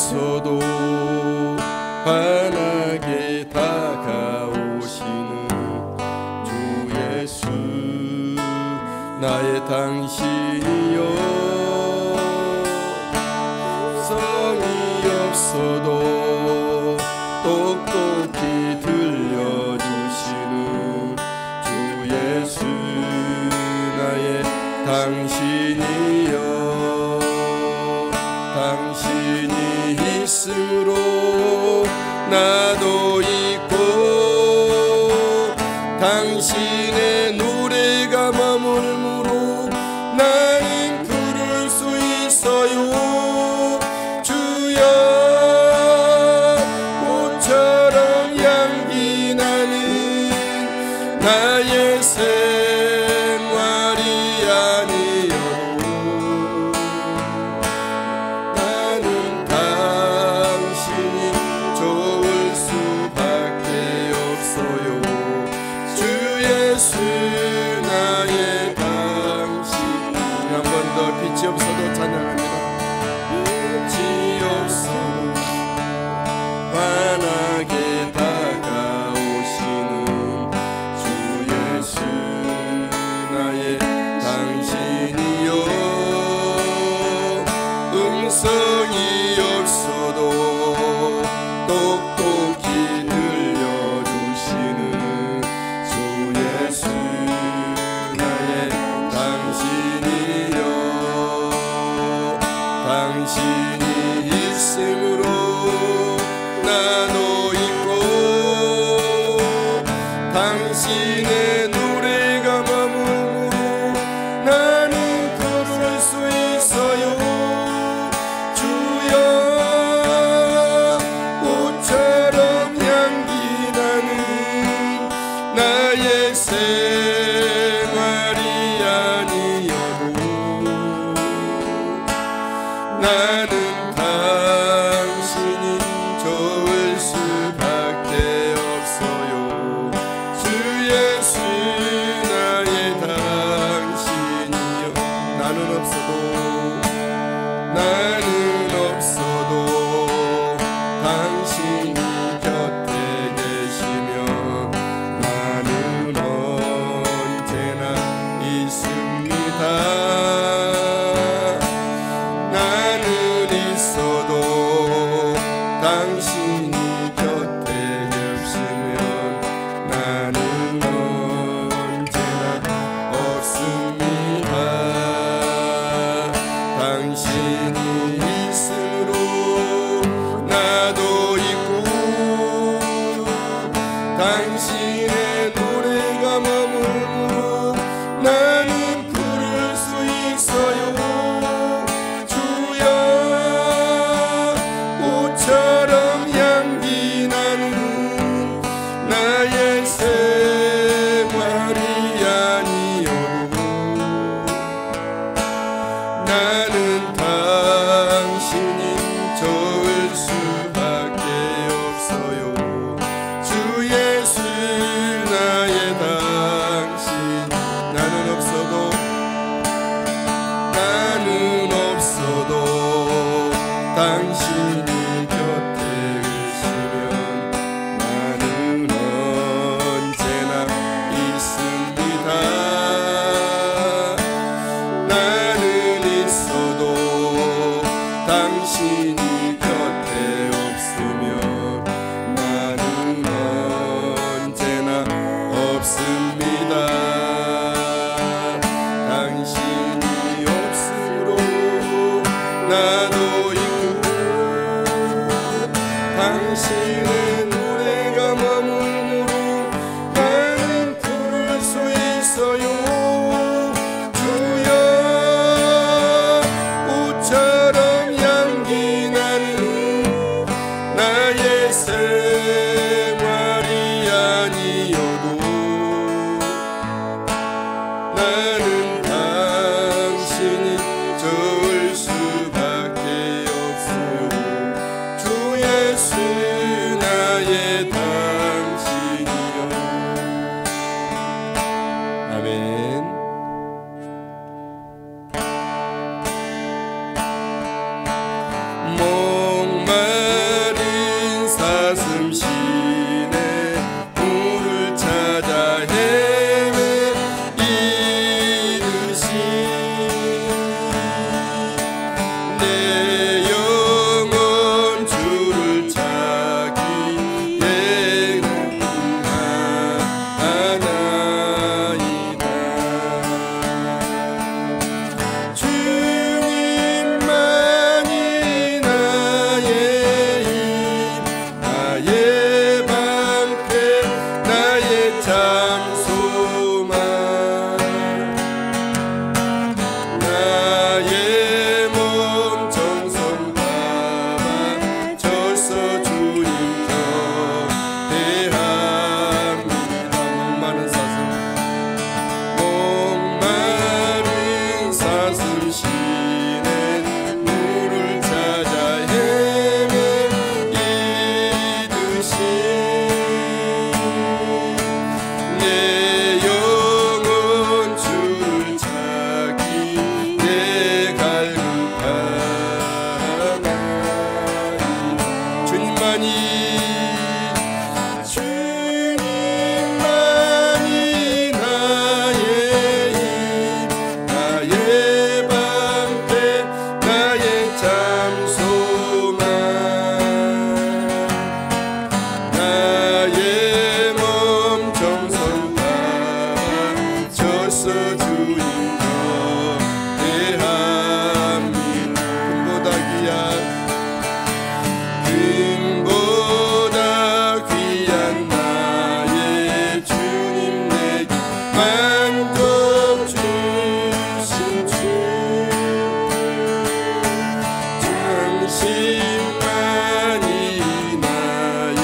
없어도 환하게 다가오시는 주 예수, 나의 당신이여. 성이 없어도 똑똑히 들려주시는 주 예수, 나의 당신이여. 당신이 있으므로 나도 있고, 당신의 노래가 머물므로 나는 부를 수 있어요. 주여, 꽃처럼 향기 나는 나의 생활이 아니어도 나는 당신이 좋을 수밖에 없어요. 주 예수, 나의 당신. 한 번 더 빛이 없어도 찬양합니다. 빛이 없어도 환하게 다가오시는 주 예수, 나의 당신이여. 음성이 없어도 똑똑히 들려주시는 주 예수, 나의 당신이여. 당신이 있으므로 나도 있고, 당신의 노래가 머물므로 나는 부를 수 있어요. 주여, 꽃처럼 향기 나는 나의 생활이 아니어도 나는 당신이 좋을 수밖에 없어요. 주 예수, 나의 당신이여. 나는 없어도 당신이 곁에 계시면 나는 언제나 있습니다. 나는 있어도 당신이 곁에 없으면 나는 언제나 없습니다. 당신이 있으므로 나도 있고, 당신의 노래가 머물므로 나는 부를 수 있어요. 주여, 꽃처럼 향기 나는 나의 생활이 아니어도 나는 당신이 좋을 수밖에 없어요. 주 예수, 나의 당신. 나는 없어도 당신이 곁에 계시면 나는 언제나 있습니다. 나는 있어도 당신이 곁에 없으면 나는 언제나 없습니다. 당신이 없으므로 나도 있고, 당신의 노래가 머물므로 나는 부를 수 있어요. 주여, 꽃처럼 향기 당신은 물을 찾아 헤매이듯이 내 영혼 주를 찾기 내 갈급하나니 주님만이 나의 힘 나의 방패 나의 잠소망 나의 몸 정성 담아 져서 주님 경배합니다. 금보다 귀한 나의 주님 내게 만족 주신 주 당신만이 나의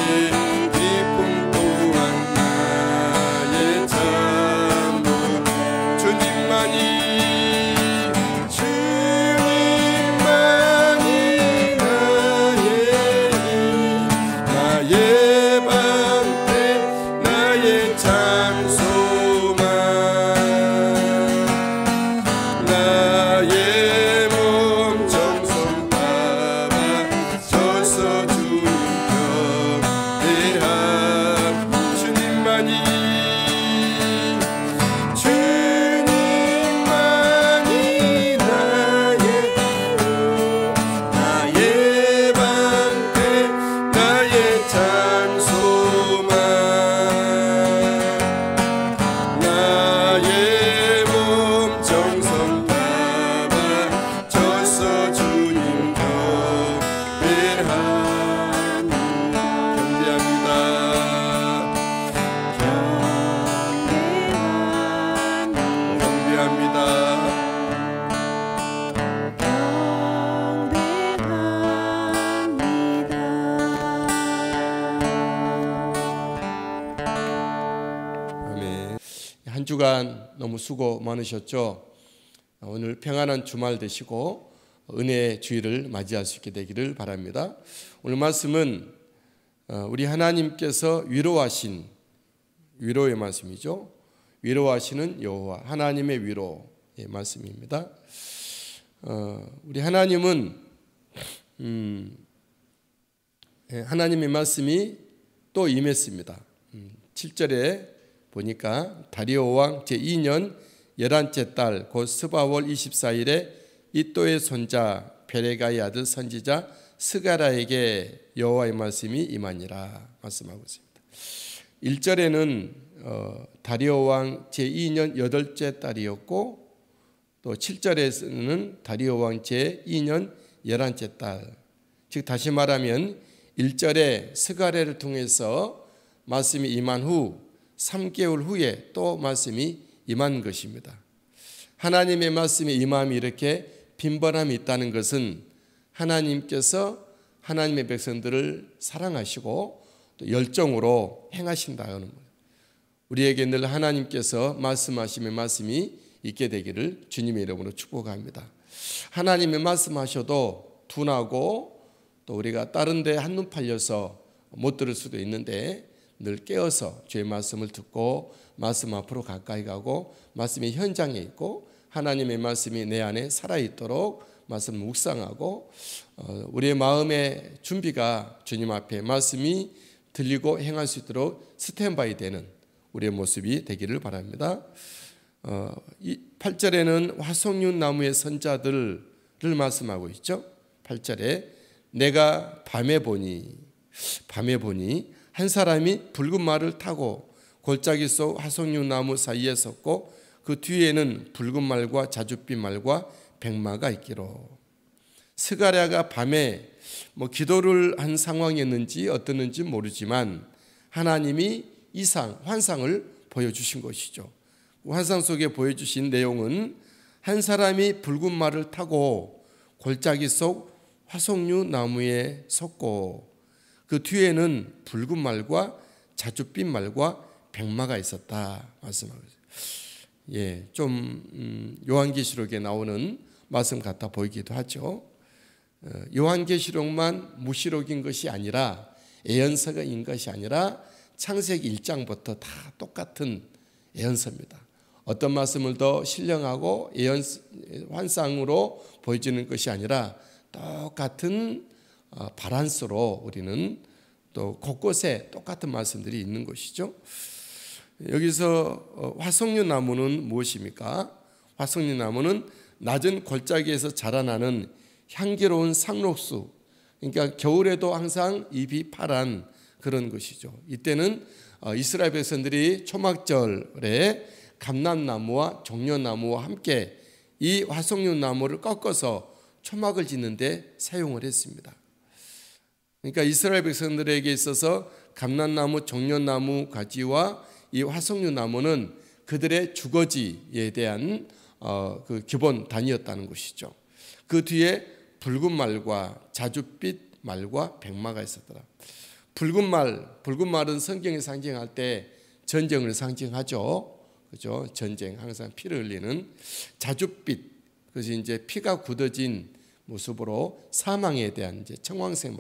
기쁨 또한 나의 잠복 주님만이 나의 힘 나의 방패 나의 잠소망 나의 몸 정성 담아 져서 주님 경배한 주님만이 나의 나의 방패 나의 잠소망 나의 몸 정성 담아 져서 주님 경배합니다. 아멘. 한 주간 너무 수고 많으셨죠? 오늘 평안한 주말 되시고 은혜의 주일을 맞이할 수 있게 되기를 바랍니다. 오늘 말씀은 우리 하나님께서 위로하신 위로의 말씀이죠. 위로하시는 여호와 하나님의 위로의 말씀입니다. 우리 하나님은 하나님의 말씀이 또 임했습니다. 7절에 보니까 다리오 왕 제2년 11째 달 곧 스바월 24일에 이또의 손자 베레가의 아들 선지자 스가라에게 여호와의 말씀이 임하니라 말씀하고 있습니다. 1절에는 다리오 왕 제2년 8째 달이었고 또 7절에서는 다리오 왕 제2년 11째 달, 즉 다시 말하면 1절에 스가랴를 통해서 말씀이 임한 후 3개월 후에 또 말씀이 임한 것입니다. 하나님의 말씀이 임함이 이렇게 빈번함이 있다는 것은 하나님께서 하나님의 백성들을 사랑하시고 또 열정으로 행하신다는 거예요. 우리에게 늘 하나님께서 말씀하시면 말씀이 있게 되기를 주님의 이름으로 축복합니다. 하나님의 말씀하셔도 둔하고 또 우리가 다른 데 한눈 팔려서 못 들을 수도 있는데 늘 깨어서 주의 말씀을 듣고 말씀 앞으로 가까이 가고 말씀이 현장에 있고 하나님의 말씀이 내 안에 살아있도록 말씀을 묵상하고 우리의 마음의 준비가 주님 앞에 말씀이 들리고 행할 수 있도록 스탠바이 되는 우리의 모습이 되기를 바랍니다. 8절에는 화석륜 나무의 선자들을 말씀하고 있죠. 8절에 내가 밤에 보니 한 사람이 붉은 말을 타고 골짜기 속 화석륜 나무 사이에 섰고 그 뒤에는 붉은 말과 자줏빛 말과 백마가 있기로. 스가랴가 밤에 기도를 한 상황이었는지 어떻는지 모르지만 하나님이 환상을 보여주신 것이죠. 환상 속에 보여주신 내용은 한 사람이 붉은 말을 타고 골짜기 속 화석류 나무에 섰고 그 뒤에는 붉은 말과 자줏빛 말과 백마가 있었다 말씀하고 있어요. 좀 요한계시록에 나오는 말씀 같아 보이기도 하죠. 요한계시록만 무시록인 것이 아니라 예언서인 것이 아니라 창세기 1장부터 다 똑같은 예언서입니다. 어떤 말씀을 더 신령하고 환상으로 보여주는 것이 아니라 똑같은 바란스로 우리는 또 곳곳에 똑같은 말씀들이 있는 것이죠. 여기서 화석류 나무는 무엇입니까? 화석류 나무는 낮은 골짜기에서 자라나는 향기로운 상록수, 그러니까 겨울에도 항상 잎이 파란 그런 것이죠. 이때는 이스라엘 백성들이 초막절에 감람나무와 종려나무와 함께 이 화석류 나무를 꺾어서 초막을 짓는 데 사용을 했습니다. 그러니까 이스라엘 백성들에게 있어서 감람나무, 종려나무 가지와 이 화석류 나무는 그들의 주거지에 대한 그 기본 단위였다는 것이죠. 그 뒤에 붉은 말과 자줏빛 말과 백마가 있었더라. 붉은 말은 성경이 상징할 때 전쟁을 상징하죠. 그죠? 전쟁, 항상 피를 흘리는. 자줏빛, 그것이 이제 피가 굳어진 모습으로 사망에 대한 이제 청황색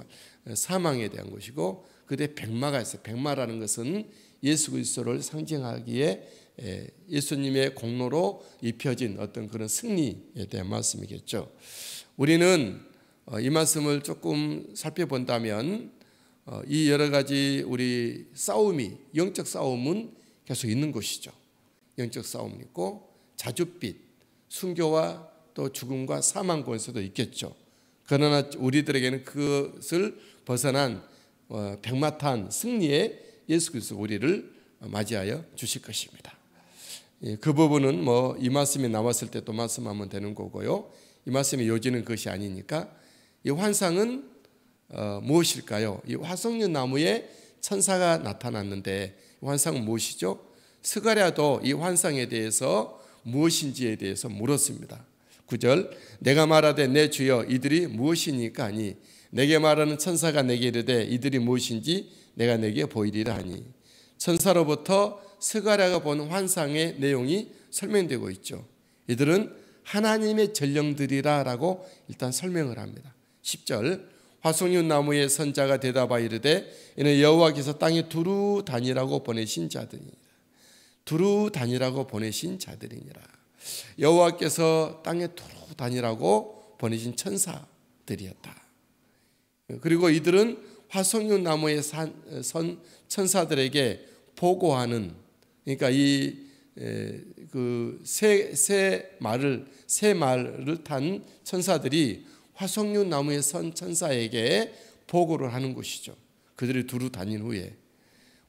사망에 대한 것이고, 그때 백마가 있어요. 백마라는 것은 예수 그리스도를 상징하기에 예수님의 공로로 입혀진 어떤 그런 승리에 대한 말씀이겠죠. 우리는 이 말씀을 조금 살펴본다면 이 여러 가지 우리 싸움이, 영적 싸움은 계속 있는 것이죠. 영적 싸움이 있고 자줏빛, 순교와 또 죽음과 사망 권세도 있겠죠. 그러나 우리들에게는 그것을 벗어난 백마탄 승리의 예수 그리스도 우리를 맞이하여 주실 것입니다. 그 부분은 이 말씀이 나왔을 때 또 말씀하면 되는 거고요. 이 말씀의 요지는 그것이 아니니까 이 환상은 무엇일까요? 이 화석류 나무에 천사가 나타났는데 환상은 무엇이죠? 스가랴도 이 환상에 대해서 무엇인지에 대해서 물었습니다. 9절, 내가 말하되 내 주여 이들이 무엇이니까 하니 내게 말하는 천사가 내게 이르되 이들이 무엇인지 내가 내게 보이리라 하니, 천사로부터 스가랴가 본 환상의 내용이 설명되고 있죠. 이들은 하나님의 전령들이라 라고 일단 설명을 합니다. 10절, 화석류 나무의 선자가 대답하여 이르되 이는 여호와께서 땅에 두루 다니라고 보내신 자들이니라. 두루 다니라고 보내신 자들이니라. 여호와께서 땅에 두루 다니라고 보내신 천사들이었다. 그리고 이들은 화석류 나무에 선 천사들에게 보고하는, 그러니까 새 말을 탄 천사들이 화석류 나무에 선 천사에게 보고를 하는 것이죠. 그들이 두루 다닌 후에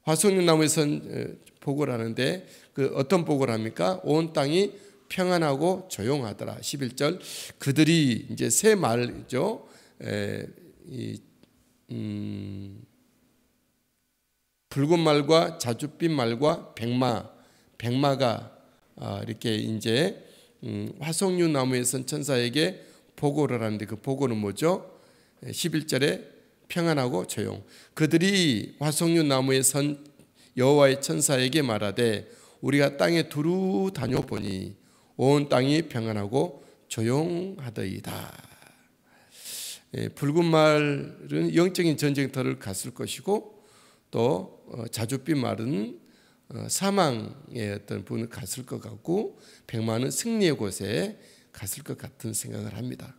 화석류 나무에 선 보고를 하는데 그 어떤 보고를 합니까? 온 땅이 평안하고 조용하더라. 11절, 그들이 이제 새 말이죠. 붉은 말과 자줏빛 말과 백마가 이렇게 이제 화석류 나무에 선 천사에게 보고를 하는데 그 보고는 뭐죠? 11절에 평안하고 조용. 그들이 화석류 나무에 선 여호와의 천사에게 말하되 우리가 땅에 두루 다녀보니 온 땅이 평안하고 조용하더이다. 붉은 말은 영적인 전쟁터를 갔을 것이고, 또 자줏빛 말은 사망의 어떤 부분을 갔을 것 같고, 백마는 승리의 곳에 갔을 것 같은 생각을 합니다.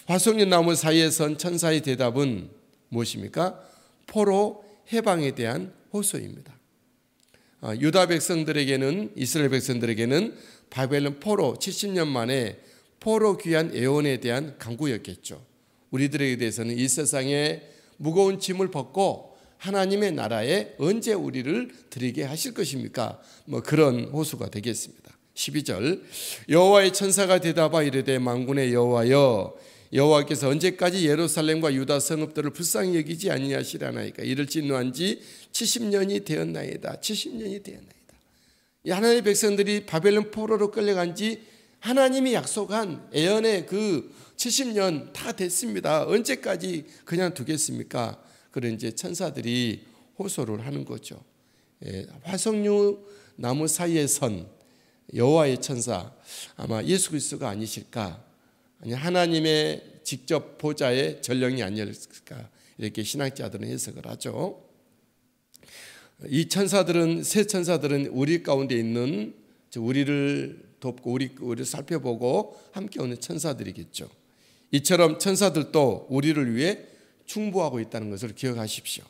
화석류 나무 사이에 선 천사의 대답은 무엇입니까? 포로 해방에 대한 호소입니다. 유다 백성들에게는, 이스라엘 백성들에게는 바벨론 포로 70년 만에 포로 귀환 애원에 대한 강구였겠죠. 우리들에게 대해서는 이 세상에 무거운 짐을 벗고 하나님의 나라에 언제 우리를 드리게 하실 것입니까? 그런 호소가 되겠습니다. 12절, 여호와의 천사가 대답하여 이르되 만군의 여호와여, 여호와께서 언제까지 예루살렘과 유다 성읍들을 불쌍히 여기지 아니하시려나이까? 이를 진노한 지 70년이 되었나이다. 70년이 되었나이다. 이 하나님의 백성들이 바벨론 포로로 끌려간 지 하나님이 약속한 애언의 그 70년 다 됐습니다. 언제까지 그냥 두겠습니까? 그런 이제 천사들이 호소를 하는 거죠. 화석류 나무 사이에 선 여호와의 천사, 아마 예수 그리스도가 아니실까? 아니 하나님의 직접 보좌의 전령이 아니었을까? 이렇게 신학자들은 해석을 하죠. 이 천사들은, 새 천사들은 우리 가운데 있는, 우리를 돕고 우리를 살펴보고 함께 오는 천사들이겠죠. 이처럼 천사들도 우리를 위해 충보하고 있다는 것을 기억하십시오.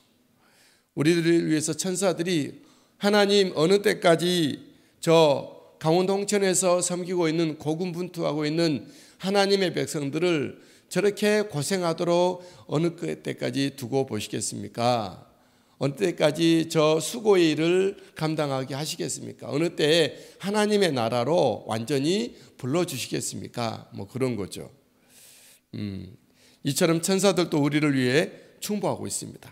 우리를 위해서 천사들이 하나님 어느 때까지 저 강원도 홍천에서 섬기고 있는 고군분투하고 있는 하나님의 백성들을 저렇게 고생하도록 어느 때까지 두고 보시겠습니까? 어느 때까지 저 수고의 일을 감당하게 하시겠습니까? 어느 때에 하나님의 나라로 완전히 불러주시겠습니까? 뭐 그런 거죠. 이처럼 천사들도 우리를 위해 충보하고 있습니다.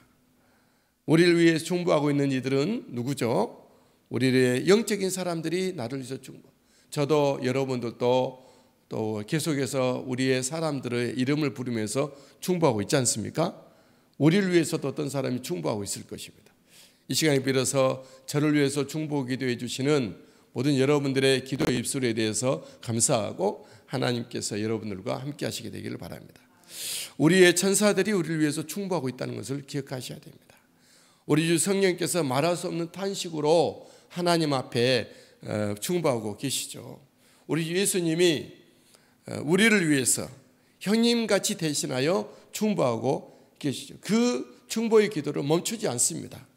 우리를 위해 충보하고 있는 이들은 누구죠? 우리의 영적인 사람들이 나를 위해서 충보. 저도 여러분들도 또 계속해서 우리의 사람들의 이름을 부르면서 충보하고 있지 않습니까? 우리를 위해서도 어떤 사람이 충보하고 있을 것입니다. 이 시간에 빌어서 저를 위해서 충보 기도해 주시는 모든 여러분들의 기도 입술에 대해서 감사하고 하나님께서 여러분들과 함께 하시게 되기를 바랍니다. 우리의 천사들이 우리를 위해서 충보하고 있다는 것을 기억하셔야 됩니다. 우리 주 성령께서 말할 수 없는 탄식으로 하나님 앞에 충보하고 계시죠. 우리 주 예수님이 우리를 위해서 형님같이 대신하여 충보하고 계시죠. 그 충보의 기도를 멈추지 않습니다.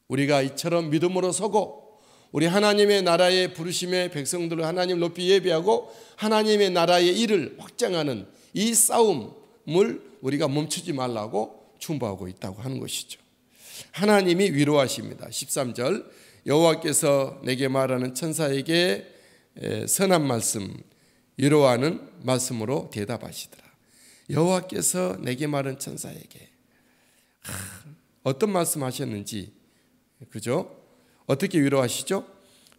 우리가 이처럼 믿음으로 서고 우리 하나님의 나라의 부르심의 백성들을 하나님 높이 예배하고 하나님의 나라의 일을 확장하는 이 싸움을 우리가 멈추지 말라고 충보하고 있다고 하는 것이죠. 하나님이 위로하십니다. 13절 여호와께서 내게 말하는 천사에게 선한 말씀, 위로하는 말씀으로 대답하시더라. 여호와께서 내게 말한 천사에게 어떤 말씀하셨는지, 그죠? 어떻게 위로하시죠?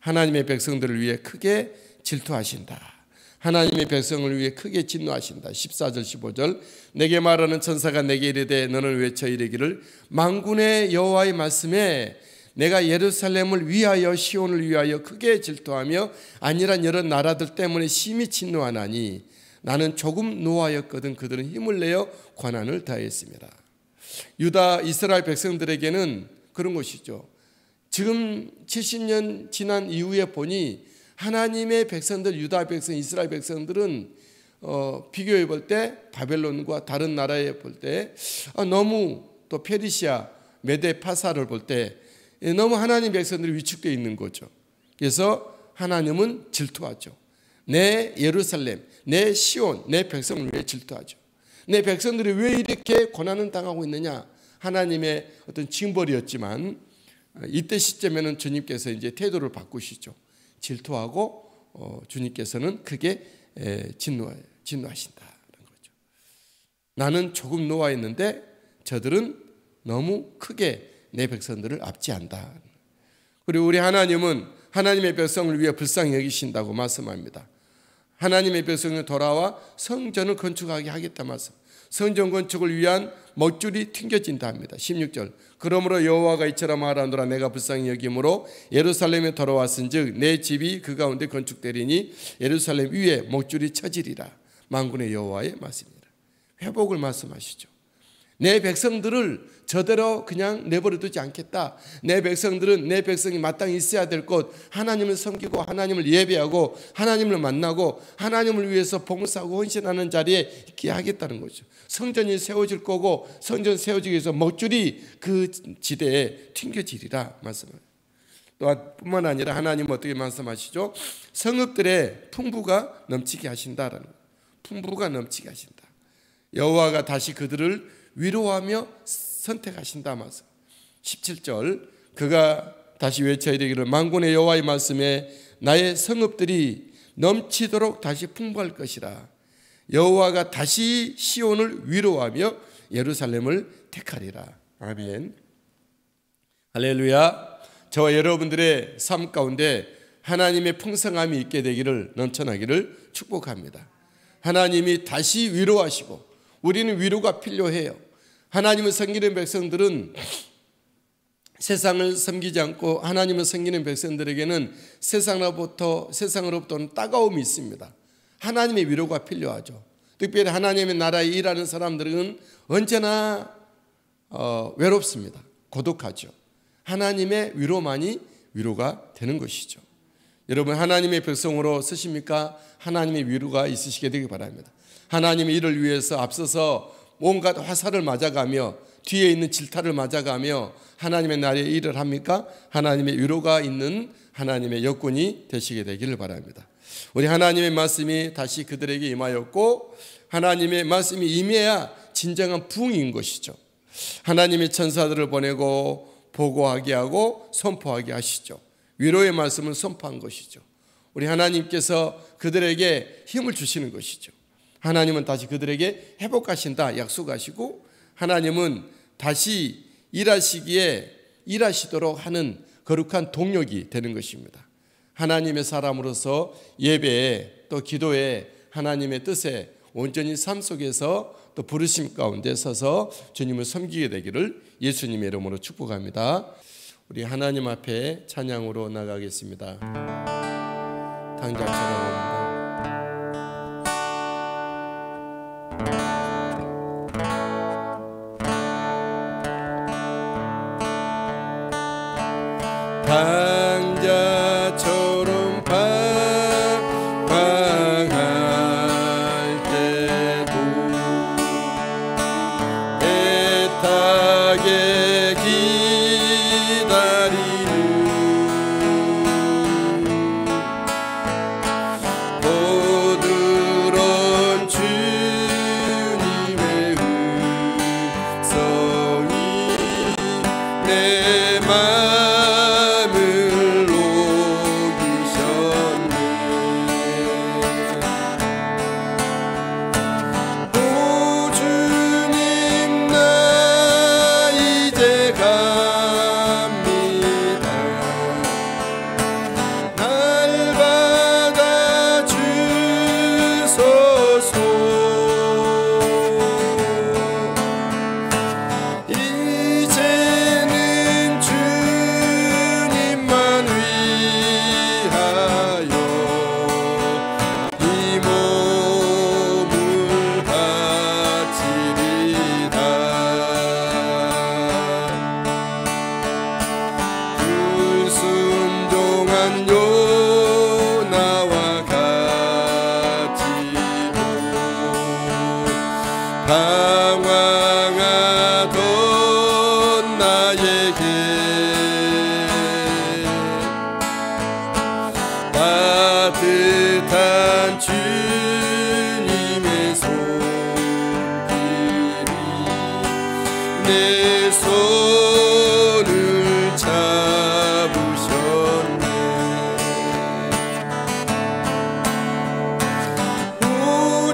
하나님의 백성들을 위해 크게 질투하신다. 하나님의 백성을 위해 크게 진노하신다. 14절 15절 내게 말하는 천사가 내게 이르되 너는 외쳐 이르기를 만군의 여호와의 말씀에 내가 예루살렘을 위하여 시온을 위하여 크게 질투하며 아니란 여러 나라들 때문에 심히 진노하나니 나는 조금 노하였거든 그들은 힘을 내어 권한을 다했습니다. 유다 이스라엘 백성들에게는 그런 것이죠. 지금 70년 지난 이후에 보니 하나님의 백성들, 유다 백성, 이스라엘 백성들은 비교해 볼 때 바벨론과 다른 나라에 볼 때 너무, 또 페르시아, 메데 파사를 볼 때 너무 하나님 백성들이 위축되어 있는 거죠. 그래서 하나님은 질투하죠. 내 예루살렘, 내 시온, 내 백성을 위해 질투하죠. 내 백성들이 왜 이렇게 고난을 당하고 있느냐? 하나님의 어떤 징벌이었지만 이때 시점에는 주님께서 이제 태도를 바꾸시죠. 질투하고 주님께서는 크게 진노하신다는 거죠. 나는 조금 노하였는데 저들은 너무 크게 내 백성들을 압제한다. 그리고 우리 하나님은 하나님의 백성을 위해 불쌍히 여기신다고 말씀합니다. 하나님의 백성이 돌아와 성전을 건축하게 하겠다 말씀. 성전 건축을 위한 못줄이 튕겨진다 합니다. 16절 그러므로 여호와가 이처럼 말하노라 내가 불쌍히 여김으로 예루살렘에 돌아왔은즉 내 집이 그 가운데 건축되리니 예루살렘 위에 못줄이 쳐지리라. 만군의 여호와의 말씀입니다. 회복을 말씀하시죠. 내 백성들을 저대로 그냥 내버려 두지 않겠다. 내 백성들은 내 백성이 마땅히 있어야 될 곳, 하나님을 섬기고 하나님을 예배하고 하나님을 만나고 하나님을 위해서 봉사하고 헌신하는 자리에 있게 하겠다는 거죠. 성전이 세워질 거고 성전 세워지기 위해서 못줄이 그 지대에 튕겨지리라 말씀합니다. 또한 뿐만 아니라 하나님은 어떻게 말씀하시죠? 성읍들의 풍부가 넘치게 하신다라는 거예요. 풍부가 넘치게 하신다. 여호와가 다시 그들을 위로하며 선택하신다 말씀. 17절 그가 다시 외쳐 이르기를 만군의 여호와의 말씀에 나의 성읍들이 넘치도록 다시 풍부할 것이라. 여호와가 다시 시온을 위로하며 예루살렘을 택하리라. 아멘. 할렐루야. 저와 여러분들의 삶 가운데 하나님의 풍성함이 있게 되기를, 넘쳐나기를 축복합니다. 하나님이 다시 위로하시고 우리는 위로가 필요해요. 하나님을 섬기는 백성들은 세상을 섬기지 않고 하나님을 섬기는 백성들에게는 세상으로부터는 따가움이 있습니다. 하나님의 위로가 필요하죠. 특별히 하나님의 나라에 일하는 사람들은 언제나 외롭습니다. 고독하죠. 하나님의 위로만이 위로가 되는 것이죠. 여러분, 하나님의 백성으로 쓰십니까? 하나님의 위로가 있으시게 되기 바랍니다. 하나님의 일을 위해서 앞서서 온갖 화살을 맞아가며 뒤에 있는 질타를 맞아가며 하나님의 나라에 일을 합니까? 하나님의 위로가 있는 하나님의 여군이 되시게 되기를 바랍니다. 우리 하나님의 말씀이 다시 그들에게 임하였고, 하나님의 말씀이 임해야 진정한 부흥인 것이죠. 하나님의 천사들을 보내고 보고하게 하고 선포하게 하시죠. 위로의 말씀을 선포한 것이죠. 우리 하나님께서 그들에게 힘을 주시는 것이죠. 하나님은 다시 그들에게 회복하신다 약속하시고, 하나님은 다시 일하시기에 일하시도록 하는 거룩한 동력이 되는 것입니다. 하나님의 사람으로서 예배에 또 기도에 하나님의 뜻에 온전히 삶 속에서 또 부르심 가운데 서서 주님을 섬기게 되기를 예수님의 이름으로 축복합니다. 우리 하나님 앞에 찬양으로 나가겠습니다. 당장처럼 당자처럼 방황할 때도 애타게 기다리는 보드러운 주님의 음성이 내 마음을 녹이셨네. 오 주님, 나 이제 갑니다. 날 받아 주소서. 이제는 주님만 위하여 이 몸을 바치리다. 불순종한 요나와 같이도 방황하던 나에게 따뜻한 주님의 손길이 내 손을 잡으셨네. 오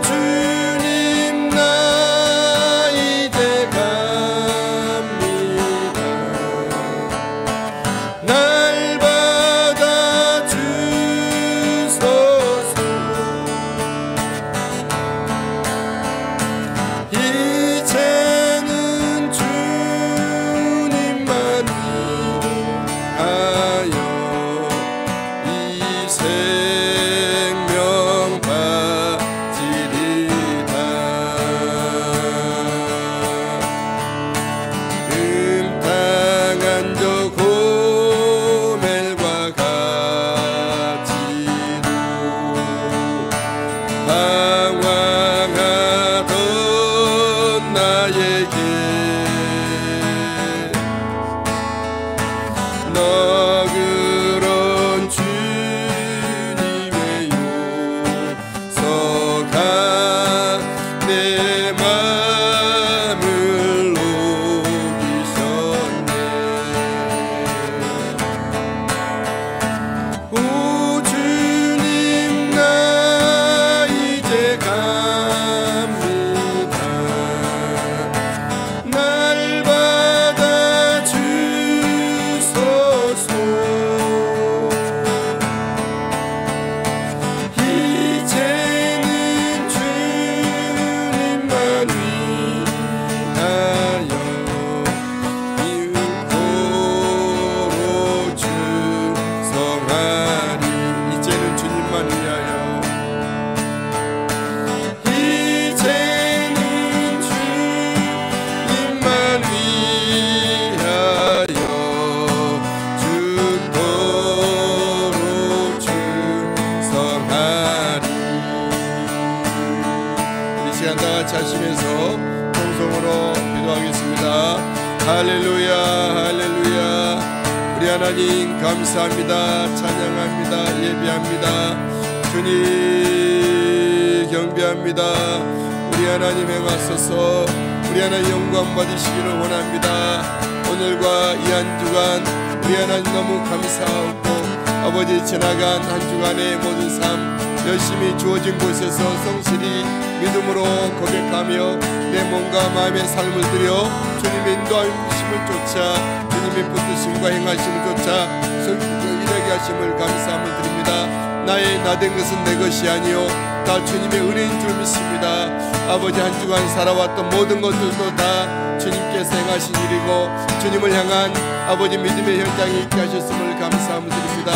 주님, 나 이제 갑니다. 날 받아 주소서. 이제는 주님만 위하여 이 생명 바치리다. 음탕한 저 고멜과 같이도 방황하던 나에게 너그러운 주님의 용서가 내 마음을 녹이셨네. 오 주님, 나 이제 갑니다. 날 받아 주소서. 이제는 주님만 시간 다 같이 하시면서 통성으로 기도하겠습니다. 할렐루야 할렐루야. 우리 하나님 감사합니다. 찬양합니다. 예배합니다. 주님 경배합니다. 우리 하나님 행하소서. 우리 하나님 영광 받으시기를 원합니다. 오늘과 이 한 주간 우리 하나님 너무 감사하고 아버지 지나간 한 주간의 모든 삶 열심히 주어진 곳에서 성실히 믿음으로 고백하며 내 몸과 마음의 삶을 드려 주님의 인도하심을 쫓아 주님의 붙드심과 행하심을 쫓아 일하게 하심을 감사함을 드립니다. 나의 나된 것은 내 것이 아니요 다 주님의 은혜인 줄 믿습니다. 아버지 한 주간 살아왔던 모든 것들도 다 주님께서 행하신 일이고 주님을 향한 아버지 믿음의 현장에 있게 하셨음을 감사함을 드립니다.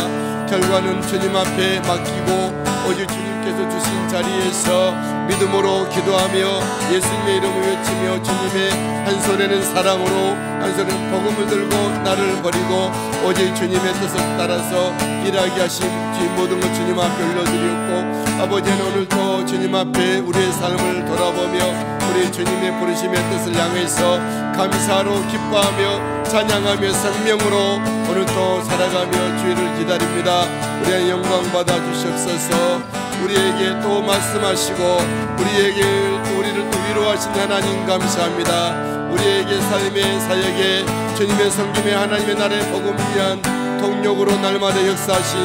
결과는 주님 앞에 맡기고 오직 주님께서 주신 자리에서 믿음으로 기도하며 예수님의 이름을 외치며 주님의 한 손에는 사랑으로 한 손에는 복음을 들고 나를 버리고 오직 주님의 뜻을 따라서 일하게 하신 모든 것 주님 앞에 올려드렸고 아버지는 오늘도 주님 앞에 우리의 삶을 돌아보며 우리 주님의 부르심의 뜻을 향해서 감사로 기뻐하며 찬양하며 생명으로 오늘도 살아가며 주의를 기다립니다. 우리의 영광 받아 주시옵소서. 우리에게 또 말씀하시고 우리를 또 위로하신 하나님 감사합니다. 우리에게 삶의 사역에 주님의 성김의 하나님의 나라의 복음을 위한 동력으로 날마다 역사하신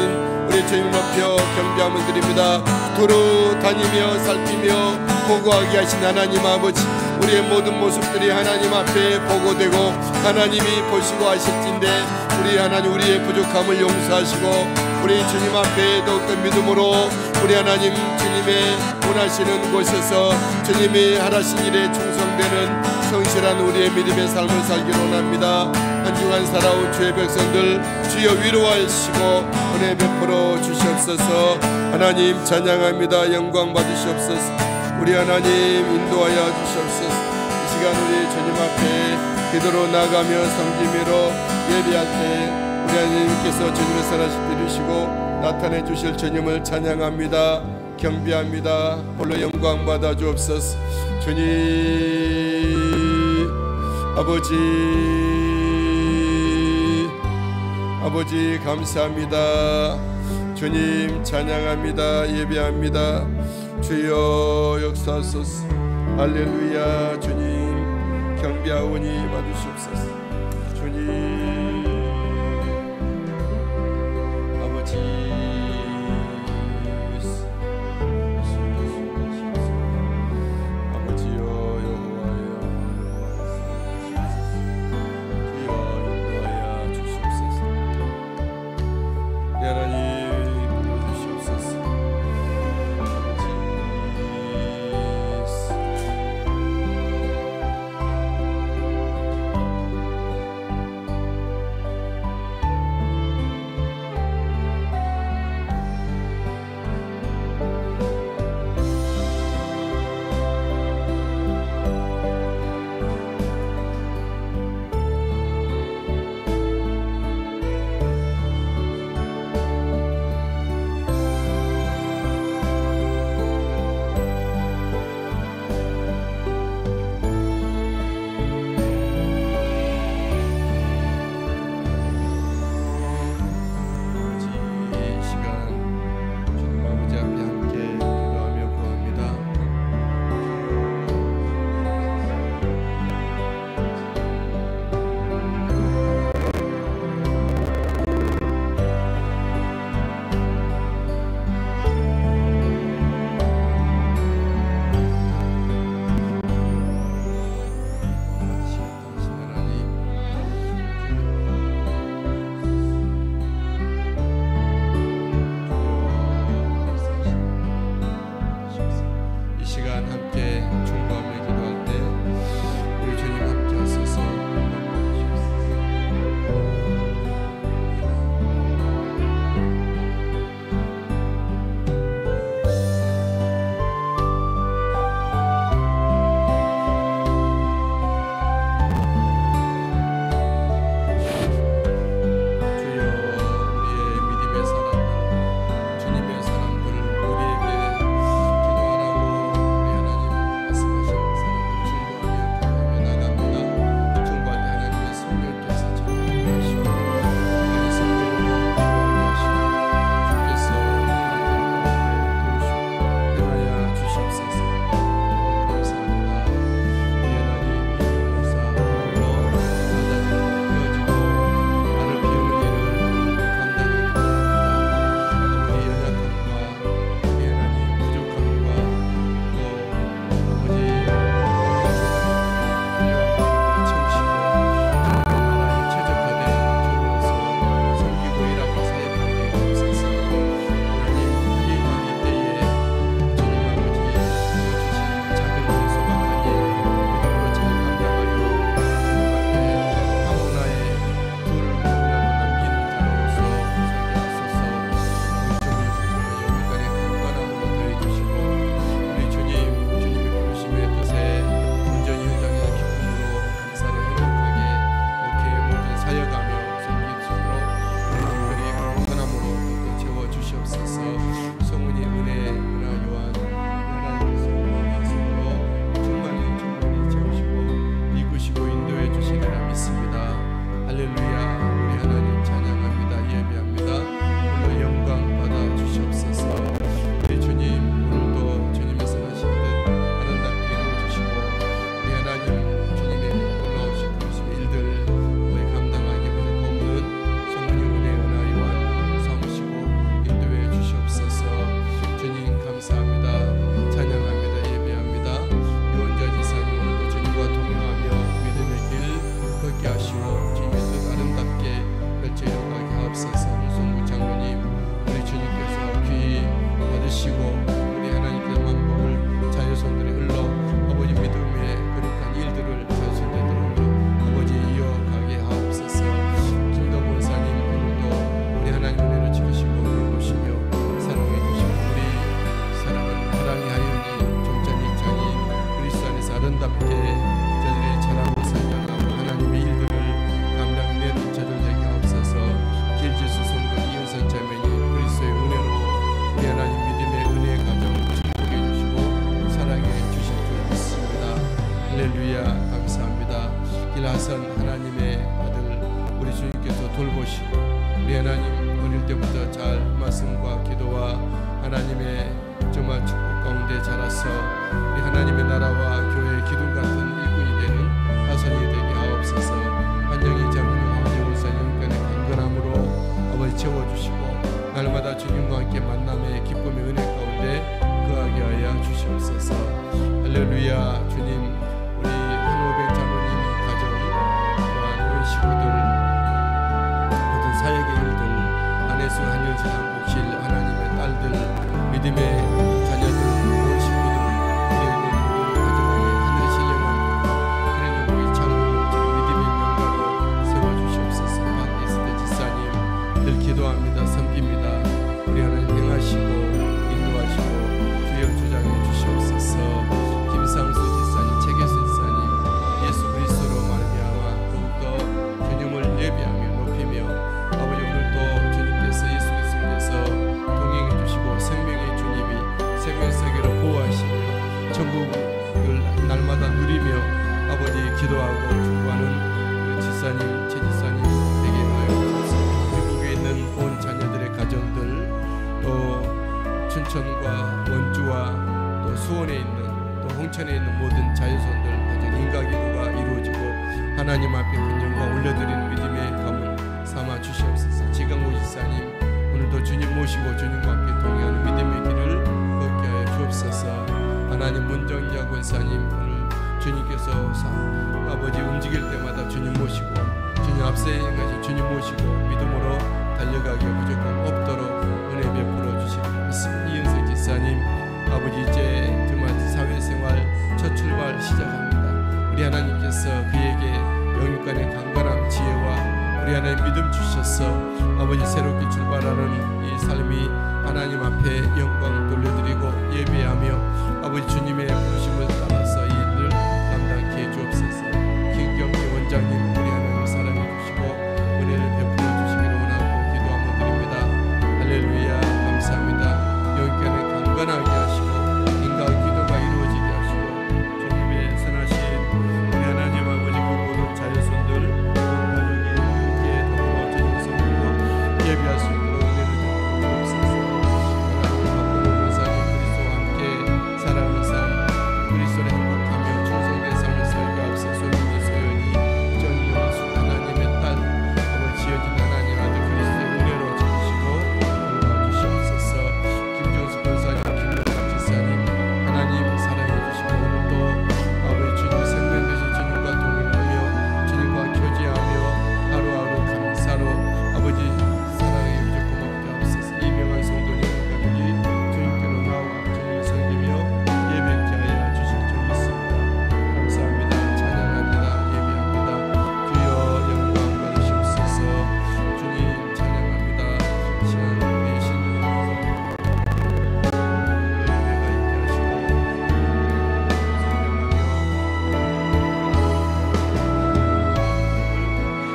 우리 주님 높여 경배함을 드립니다. 두루 다니며 살피며 보고하게 하신 하나님 아버지, 우리의 모든 모습들이 하나님 앞에 보고되고 하나님이 보시고 하실진데 우리 하나님 우리의 부족함을 용서하시고 우리 주님 앞에 더욱더 믿음으로 우리 하나님 주님의 원하시는 곳에서 주님이 하라신 일에 충성되는 성실한 우리의 믿음의 삶을 살기를 원합니다. 한 주간 살아온 주의 백성들 주여 위로하시고 은혜 베풀어 주시옵소서. 하나님 찬양합니다. 영광 받으시옵소서. 우리 하나님 인도하여 주시옵소서. 이 시간 우리 주님 앞에 기도로 나가며 섬김으로 예배할 때 우리 하나님께서 주님의 선하신 이루시고 나타내 주실 주님을 찬양합니다. 경배합니다. 홀로 영광 받아 주옵소서. 주님 아버지 감사합니다. 주님 찬양합니다. 예배합니다. 주여 역사하소서. 할렐루야. 주님 경배하오니 받으시옵소서. 주님 아름답게 저들이 자라고 성장하고 하나님의 일들을 감당해내는 저들 되게 하옵소서. 길지수 성도 이은선 자매님 그리스도의 은혜로 우리 하나님 믿음의 은혜의 가정 축복해 주시고 사랑해 주실 줄 믿습니다. 할렐루야. 감사합니다. 길하선 하나님의 아들 우리 주님께서 돌보시고 우리 하나님 어릴 때부터 잘 말씀과 기도와 하나님의 정말 축복 가운데 자라서 우리 하나님의 나라와 교회의 기둥 같은 일꾼이 되는 하선이 되게 하옵소서. 환영의 자매님 황정훈사 영간의 강건함으로 아버지 채워주시고 날마다 주님과 함께 만남의 기쁨의 은혜 가운데 거하게 하여 주시옵소서. 할렐루야. 주님 우리 한오백 장로님 가정 또한 온 식구들 모든 사역의 일들 안에서 한영실 한복실 하나님의 딸들 믿음의 자녀들 온 식구들 우리 모든 가정에 하늘의 신령한 그런 영광이 창조를 믿음의 명가로 세워주시옵소서. 박예스대 지사님 늘 기도합니다. 섬깁니다. 우리 하나님 행하시고 인도하시고 주여 주장해 주시옵소서. 김상수 지사님 최계수 지사님 예수 그리스도로 말미암아 더욱더 주님을 예배하며 높이며 아버지 오늘도 주님께서 예수 그리스도께서 동행해 주시고 생명의 주님이 생명세계로 보호하시며 천국을 날마다 누리며 아버지 기도하고 축복하는 우리 지사님 최지사님 되게 하여 주옵소서. 미국에 있는 온 자녀들의 가정들 또 춘천과 원주와 또 수원에 있는 또 홍천에 있는 모든 자녀손들 가정 인가기도가 이루어지고 하나님 앞에 큰 영광 올려드리는 믿음의 가문 삼아 주시옵소서. 지강모 지사님 오늘도 주님 모시고 주님과 함께 동행하는 믿음의 길을 걷게 하여 주옵소서. 하나님 문정자 권사님 오늘 주님께서 아버지 움직일 때마다 주님 모시고 주님 앞서 행하신 주님 모시고 믿음으로 달려가기에 부족함 없도록 은혜 베풀어 주시리라 믿습니다. 이은석 지사님 아버지 이제 정말 사회생활 첫 출발 시작합니다. 우리 하나님께서 그에게 영육간의 강건함 지혜와 우리 하나님 믿음 주셔서 아버지 새롭게 출발하는 이 삶이 하나님 앞에 영광 돌려드리고 예배하며 아버지 주님의 부르심을 따라서 이 일을 감당케 해주옵소서. 김경기 원장님 우리 하나님 사랑해 주시고 은혜를 베풀어 주시기를 원하고 기도하며 드립니다. 할렐루야. 감사합니다. 영육간에 강건하게 하시고 인간 기도가 이루어지게 하시고 주님의 선하신 우리 하나님 아버지 그 모든 자녀손들 가족이 함께 더불어 주님 섬기고 예배할 수 있도록 은혜를 주옵소서. 박근호 권사님 그리스도와 함께 살아가는 삶 그리스도를 행복하며 충성된 삶을 살기 앞서 소명이 소연이 전용수 하나님의 딸 아버지 지어진 하나님 아들 그리스도의 은혜로 지키시고 도와주시옵소서. 김종수 권사님 김동갑 지사님 하나님 사랑해 주시고 오늘도 아버지 주님 생명 되신 주님과 동행하며 주님과 교제하며 하루하루 감사로 아버지 사랑해 주셔서 고맙게 하옵소서. 이명한 성도님 가족이 주님께로 나와 주님을 섬기며 예배케 하여 주실 줄 믿습니다. 감사합니다. 찬양합니다. 예배합니다. 주여 영광 받으시옵소서. 주님 찬양합니다. 시간 되신 예배가 있게 하시고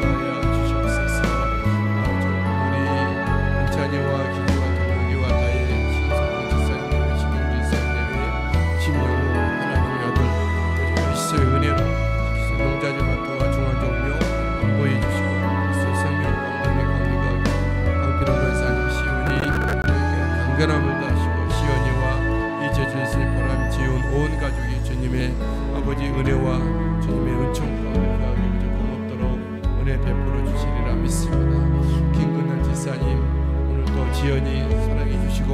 하여 주시옵소서. 우리 은찬이와 기지와 동국이와 다의 신성한 지사님의 신용주 지사님의 심령으로 하나님의 아들 그리스도의 은혜로 농자재 마토와 중앙종묘 보여 주시고 그리스도 생명 강림의 강미가 강필한 권사님 시온이 강건함을 다하시고 시온이와 이 제주에서 보람 지온 온 가족이 주님의 아버지 은혜와 주님의 은총과 은혜가 고맙도록 은혜 베풀어 주시리라 믿습니다. 김근남 지사님 오늘도 지연히 사랑해 주시고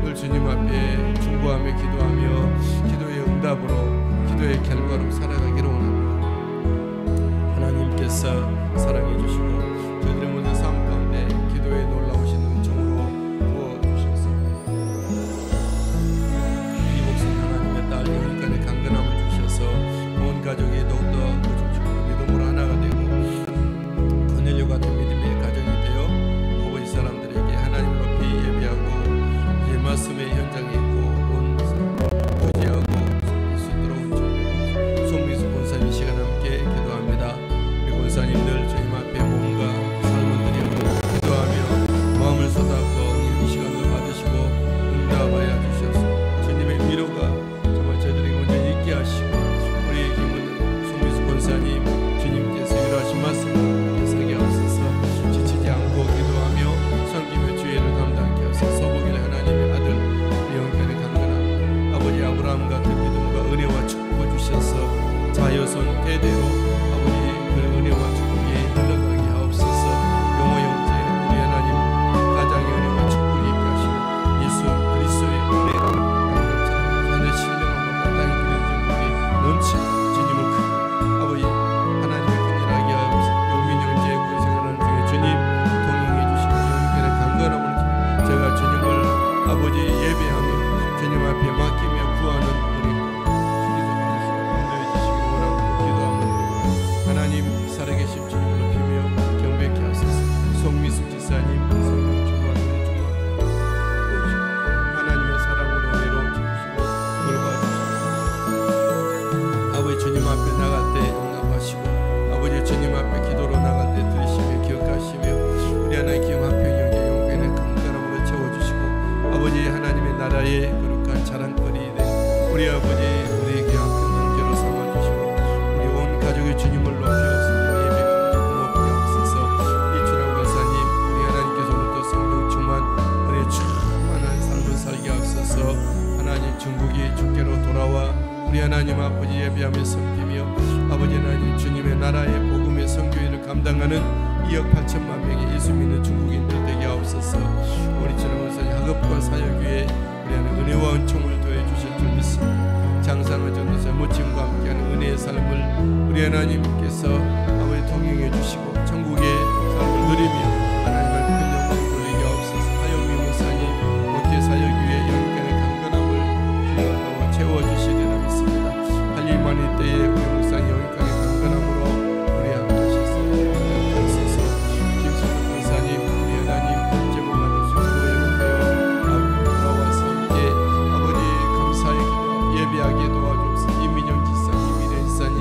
늘 주님 앞에 중보하며 기도하며 기도의 응답으로 기도의 결과로 살아가기를 원합니다. 하나님께서 사랑해 주시고 저희들의 모든 삶 가운데 기도에 놀라우신 은총으로 부어주셔서 이 목숨 하나님의 딸 영육간의 강건함을 주셔서 온 가족이 더욱더 구속적으로 믿음으로 하나가 되고 거넬료 같은 믿음의 가정이 되어 아버지 사람들에게 하나님 높이 예배하고 이제 말씀의 현장에 있고 온 교제하고 수 있도록 자손 대대로 아버지 그 은혜와 축복이 흘러가게 하옵소서. 영호 형제 우리 하나님 가장의 은혜와 축복이 있게 하시고 예수 그리스도의 은혜가 하늘 신령하고 땅에 기름진 물이 넘치 주님을 큰 아버지 하나님의 큰일하게 하옵소서. 용민 형제 군생활하는 중에 주님 동행해 주시고 영원의 강건함을 제가 주님을 아버지 예배하며 주님 앞에 맡기며 구하는 우리 주님을 인도해 주시기를 원하고 기도합니다. 하나님 살아계신 주님을 높이며 경배케 하소서. 송미숙 지사님 성령 충만하는 하나님의 사랑으로 은혜로 주시고 돌봐주시옵소서. 아버지 주님 앞에 나갈 때 응답하시고 아버지 주님 앞에 기도로 나갈 때 들으시며 기억하시며 우리 하나님 김한평 형제 영광의 강건함으로 채워주시고 아버지 하나님의 나라의 거룩한 자랑거리 된 우리 아버지 우리에게 한평 형제로 삼아주시고 우리 온 가족의 주님을 높여 예배 고맙게 하옵소서. 이춘하고 권사님 우리 하나님께서 오늘도 성령 충만 은혜 충만한 삶을 살게 하옵소서. 하나님 중국이 주께로 돌아와 우리 하나님 아버지 예배하며 섬기며 아버지 하나님 주님의 나라의 복음의 선교회를 감당하는 2억 8천만 명의 예수 믿는 중국인들 되게 하옵소서. 우리 주님 권사님 학업과 사역 위에 우리 하나님 은혜와 은총을 더해 주실 줄 믿습니다. 장상을 전도서 모침과 함께하는 은혜의 삶을 우리 하나님께서 아버지 통행해 주시고 천국의 삶을 누리며 하나님의 큰 영광을 돌리게 하옵소서. 하영미 목사님 목회 사역 위에 영광의 강건함을 기도하고 채워주시리라 믿습니다. 할 일 많을 때에 우리 목사님 영광의 강건함으로 우리 함께 하셨습니다. 김성덕 목사님 우리 하나님 제공받은 수고에 돌아와서 함께 아버지 감사의 기도 예배하게 도와주옵소서. 이민영 지사님 이민혜 지사님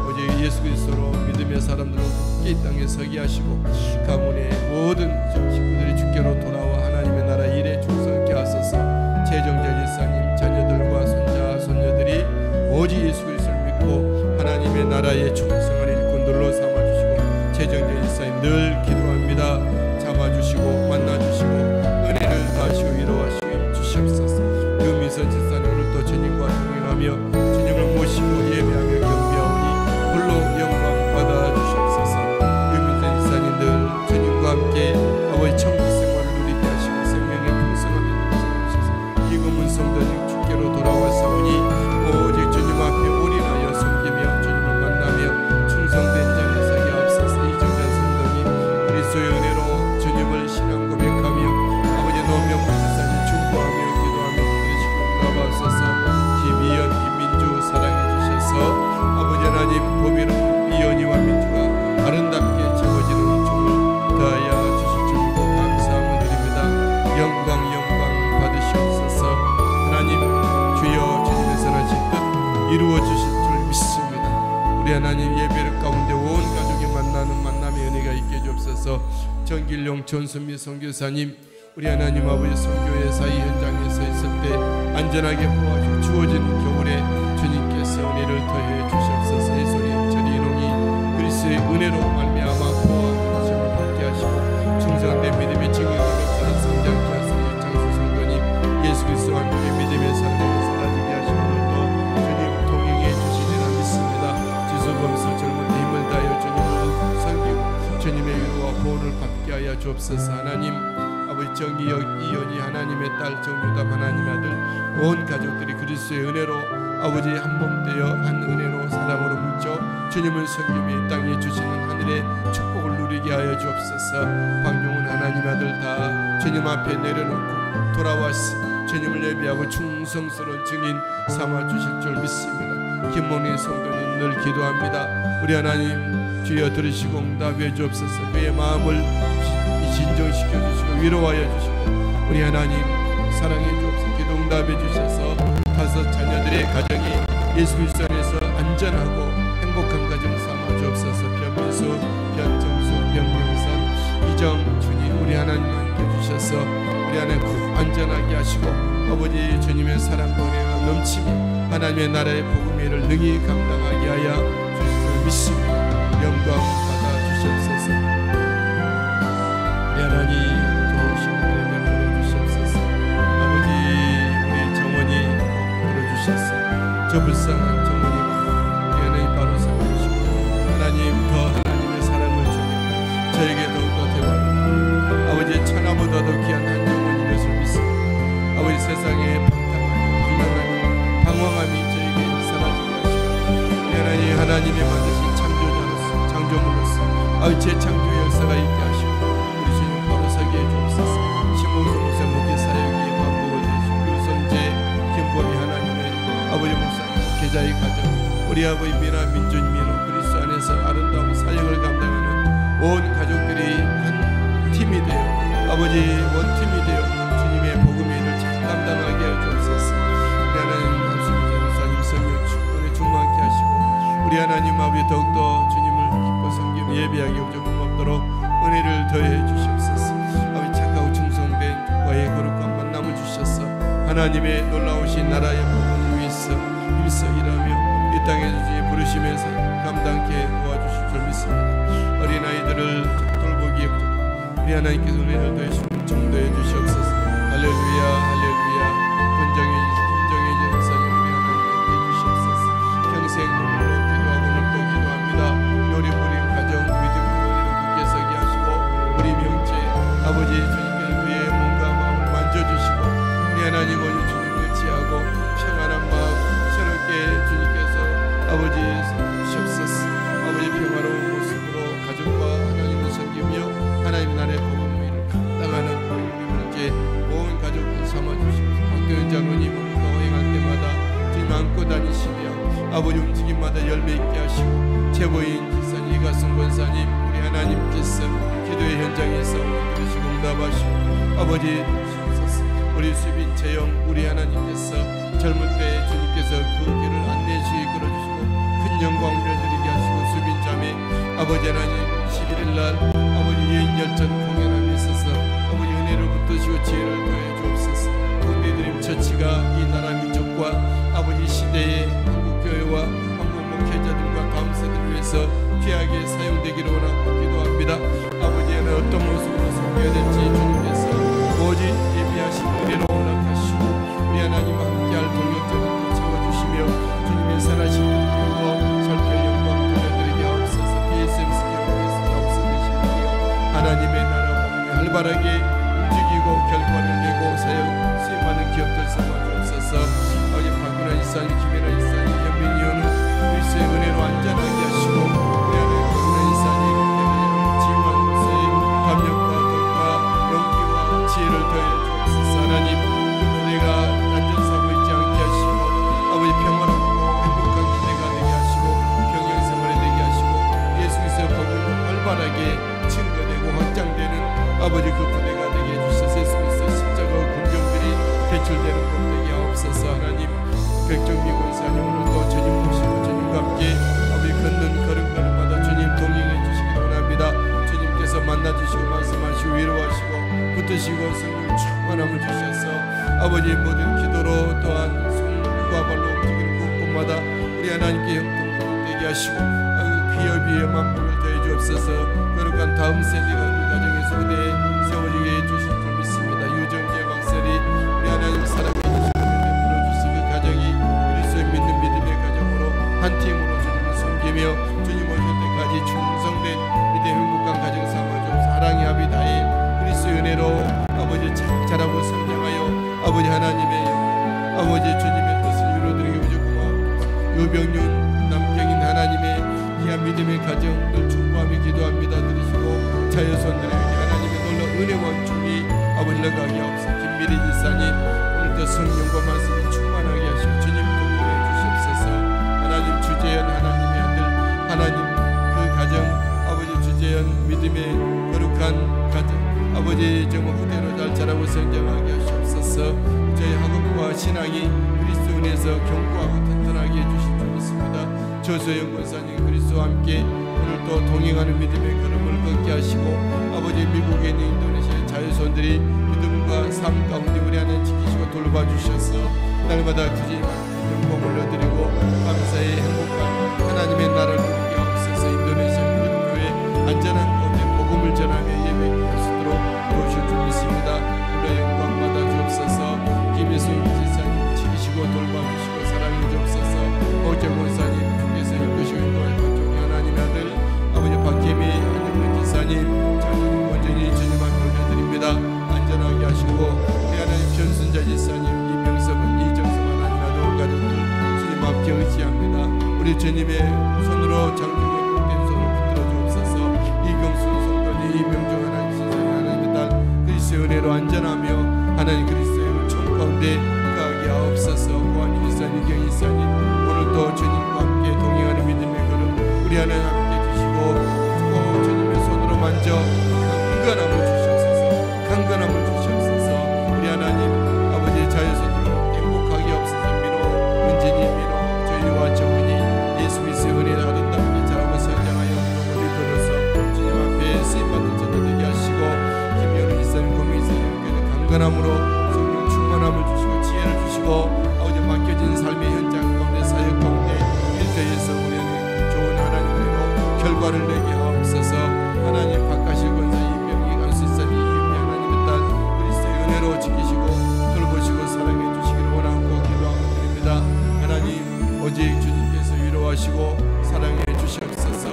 어제 예수 그리스도로 믿음의 사람들로 함께 이 땅에 서게 하시고 가문의 모든 식구들이 주께로 돌아와 하나님의 나라 일에 충성하게 하소서. 최정자 지사님 자녀들과 손자 손녀들이 오직 예수 그리스도를 믿고 하나님의 나라의 충성을 일꾼들로 삼아주시고 최정자 지사님 늘 기도합니다. 잡아주시고 만나주시고 은혜를 다하시고 위로하시고 주시옵소서. 유미선 지사님 오늘도 주님과 동행하며 주님을 모시고 예배하며 경배하오니 홀로 영광 받아주시옵소서. 유미선 지사님 늘 주님과 함께 아버지 천국 생활을 누리게 하시고 생명의 풍성함을 누리시옵소서. 이금은 성도님 주께로 돌아와사오니 오직 주님 앞에 올인하여 섬기며 주님을 만나며 충성된 자리에 서게 하옵소서. 이정자 성도님 그리스도의 은혜로 주님을 신앙 고백하며 아버지 노명훈 지사님 중보하며 기도하며 들으시고 응답하옵소서. 김희연 김민주 사랑해 주셔서 아버지 하나님 보배로운 이연이와 민주가 아름답게 채워지는 은총을 더하여 주실 줄 믿고 감사함을 드립니다. 영광 받으시옵소서. 하나님 주여 주님의 선하신 뜻 이루어 주실 줄 믿습니다. 우리 하나님 예배를 가운데 온 가족이 만나는 만남의 은혜가 있게 해주옵소서. 정길용 전순미 선교사님 우리 하나님 아버지 선교회 사이 현장에 서 있을 때 안전하게 보호하시고 주어지는 겨울에 주님께서 은혜를 더해 주시옵소서. 예수님 저리노니 그리스도의 은혜로 말미암아 보호하심을 받게 하시고 충성된 믿음의 증인으로 성장케 하시고 장수 성도님 예수 그리스도와 함께 믿음의 삶을 살아지게 하시고 오늘도 주님 동행해 주시리라 믿습니다. 지수검수 젊은 힘을 다하여 주님을 섬기고 주님의 위로와 보호를 받게 하여 주옵소서. 하나님 아버지 정의역 이연이 하나님의 딸 정유담 하나님의 아들 온 가족들이 그리스도의 은혜로 아버지 한몸되어 한 은혜로 사랑으로 묻혀 주님을 섬기며 이 땅에 주시는 하늘의 축복을 누리게 하여 주옵소서. 박용훈 하나님의 아들 다 주님 앞에 내려놓고 돌아와서 주님을 예배하고 충성스러운 증인 삼아주실 줄 믿습니다. 김mon희 성도님 늘 기도합니다. 우리 하나님 주여 들으시고 응답해 주옵소서. 그의 마음을 진정시켜 주시고 위로하여 주시고 우리 하나님 사랑해 주옵소서. 기도 응답해 주셔서 5 자녀들의 가정이 예수 그리스도 안에서 안전하고 행복한 가정 삼아 주옵소서. 변민수, 변정수, 변명선, 이정 주님 우리 하나님 함께 주셔서 우리 안에 안전하게 하시고 아버지 주님의 사랑과 은혜가 넘치며 하나님의 나라의 복음을 능히 감당하게 하여 주실 줄 믿습니다. 영광 받아 주시옵소서. 우리 하나님 도우시고 은혜 베풀어 주시옵소서. 아버지 우리 정원이 들어주셔서 저 불쌍한 정원이 우리 하나님 바로 서 저에게 더욱더 대화를 아버지 천하보다도 귀한 한 영혼인 것을 믿습니다. 아버지 세상에 방황함이 저에게 사라지게 하시고 하나님이 만드신 창조자로서 창조물로서 아버지 재창조 역사가 있게 하시고 우리 주님 바로 서게 해주옵소서. 신봉성목사 목회 사역이 반복을 되시고 유성재 김범희 하나님의 아버지 목사님 계좌의 가정 우리 아버지 미나 민준 민호 그리스도 안에서 아름다운 사역을 감당하는 온 가족들이 한 팀이 되어 아버지 원팀이 되어 주님의 복음의 일을 잘 감당하게 해주옵소서. 우리 하나님 감사합니다. 전사님 성령 충만히 충만케 하시고 우리 하나님 아버지 더욱더 주님을 기뻐 섬기며 예배하게 오직 고맙도록 은혜를 더해 주시옵소서. 아버지 착하고 충성된 과의 거룩한 만남을 주셔서 하나님의 놀라우신 나라의 복음을 위해서 힘써 일하며 이 땅에 주님 부르심에서 감당케 도와주실 줄 믿습니다. 어린아이들을 돌보기에 우리 하나님께서 은혜를 더해주시고 정도해 주시옵소서. 할렐루야 할렐루야. 김정희 전사님 우리 하나님께 주시옵소서. 평생 눈물로 기도하고 눈도 기도합니다. 요리 부린 가정 믿음으로 굳게 서게 하시고 우리 명제 아버지 주님께서 그의 몸과 마음을 만져주시고 우리 하나님 오늘 주님을 의지하고 평안한 마음 새롭게 주님께서 아버지 주시옵소서. 아버지 평화로운 모습으로 가족과 하나님을 섬기며 하나님 나라의 복음을 감당하는 우리 명제 온 가족들 삼아주시옵소서. 박도현 장로님은 거행할 때마다 주님 안고 다니시며 아버지 움직임마다 열매 있게 하시고 최고인 지사님 이가승 권사님 우리 하나님께서 기도의 현장에서 들으시고 응답하시고 아버지 주시옵소서. 우리 수빈 재영 우리 하나님께서 젊을 때 주님께서 그 길을 안내해 주시 이끌어주시고 큰 영광을 드리게 하시고 수빈 자매 아버지 하나님 11일날 아버지 예인열전 공연함에 있어서 아버지 은혜를 붙드시고 지혜를 더해 주옵소서. 군대드림 처치가 이 나라 민족과 아버지 시대의 한국교회와 한국 목회자들과 다음 세대를 위해서 귀하게 사용되기를 원하고 기도합니다. 아버지는 어떤 모습으로 섬겨야 될지 주님께서 오직 예비하신 은혜로 허락하시고 우리 하나님과 함께할 동역자들도 채워주시며 주님의 선하신 은혜로 살펴 영광 돌려드리게 하옵소서. BSMC 교회에서 없어지시며 하나님의 나라 복음이 활발하게 움직이고 결과를 내고 사역 수임하는 기업들 삼아주옵소서. 아버지 박근혜 이사님 김혜라 이사님 현빈이 의원은 그리스도의 은혜로 안전하게 하시고 우리 하나님 박근혜 이사님 지휘관 곳의 감력과 덕과 용기와 지혜를 더해 주옵소서. 하나님 그 부대가 안전사고 있지 않게 하시고 아버지 평화롭고 행복한 부대가 되게 하시고 경영생활이 되게 하시고 예수 그리스도의 복음이 활발하게 증거되고 확장되는 아버지 그 부대가 되게 해주셔서 예수 그리스도의 십자가 군병들이 배출되는 것 되게 하옵소서. 하나님 백정미 권사님 오늘도 주님 모시고 주님과 함께 아버지 걷는 걸음걸음마다 주님 동행해 주시기 원합니다. 주님께서 만나주시고 말씀하시고 위로하시고 붙드시고 성령 충만함을 주셔서 아버지 모든 기도로 또한 손과 발로 움직이는 곳곳마다 우리 하나님께 형통을 되게 하시고 기업위에 만물을 더해 주옵소서. 거룩한 다음 세대가 그 가정에서 후대에 세워지게 해주실 줄 믿습니다. 유정재 박설이 우리 하나님 사랑해 주시고 베풀어 주신 그 가정이 그리스도의 믿는 믿음의 가정으로 한 팀으로 주님을 섬기며 주님 오실 때까지 충성된 믿음의 행복한 가정 삼아주옵소서. 사랑의 합이 다해 그리스도의 은혜로 아버지 자라고 성장하여 아버지 하나님의 아버지 주님의 뜻을 이루어드리기 위해 고마워. 유병윤 남경인 하나님의 귀한 믿음의 가정을 축복하며 기도합니다. 들으시고 자녀손들에게 하나님의 놀라운 은혜와 축복이 아버지 흘러가게 하옵소서. 김미리 지사님 오늘도 성령과 말씀이 충만하게 하시고 주님 동행해 주시옵소서. 하나님 주재현 하나님의 아들 하나님 그 가정 아버지 주재현 믿음의 거룩한 가정 아버지 정말 후대로 잘 자라고 성장하게 하시옵소서. 저희 학업과 신앙이 그리스도 안에서 견고하고 튼튼하게 해주실 줄 믿습니다. 조소영 권사님 그리스도와 함께 오늘도 동행하는 믿음의 걸음을 걷게 하시고 아버지 미국에 있는 인도네시아 자유손들이 믿음과 삶 가운데 우리 안에 지키시고 돌봐주셔서 날마다 굳이 영광 올려드리고 감사의 행복한 하나님의 나라를 누리게 하옵소서. 인도네시아 믿음교회 안전한 곳에 복음을 전하며 예배할 수 있도록 도우실 줄 믿습니다. 오늘 영광 받아 주옵소서. 김희순 지사님 지키시고 돌봐주시고 사랑해 주옵소서. 오재 권사님 주께서 이끄시고 인도하여 하나님의 아들 아버지 박혜미 안영근 지사님 기도합니다. 우리 주님의 손으로 장중에 복된 손을 붙들어 주옵소서. 이경수 성도님, 이명종 하나님 신성 하나님의 딸 그리스도의 은혜로 안전하며 하나님 그리스도의 은총 가운데 거하게 하옵소서. 고한 이사님, 이경 이사님, 오늘도 주님과 함께 동행하는 믿음의 걸음 우리 하나님 함께 주시고 또 주님의 손으로 만져 강건함을 주시옵소서. 강건함을 주시옵소서. 우리 하나님 아버지의 자유손으로 행복하게 없어서 미로 은진이 미로 저희와 저분이 예수 그리스도의 은혜를 아름답게 자라고 성장하여 우리 들어서 주님 앞에 쓰임받는 자들 되게 하시고 김연우 이사님, 고민 이사님께도 강건함으로 성령 충만함을 주시고 지혜를 주시고 아버지 맡겨진 삶의 현장 가운데 사역 가운데 일터에서 우리에게 좋은 하나님 은혜로 결과를 내게 하옵소서. 하나님 바깥의 권사 이명희 강수사님 이은미 하나님의 딸 그리스도의 은혜로 지키시고 돌보시고 사랑해 주시기를 원하고 기도하고 드립니다. 하나님 오직 주님께서 위로하시고 사랑해 주시옵소서.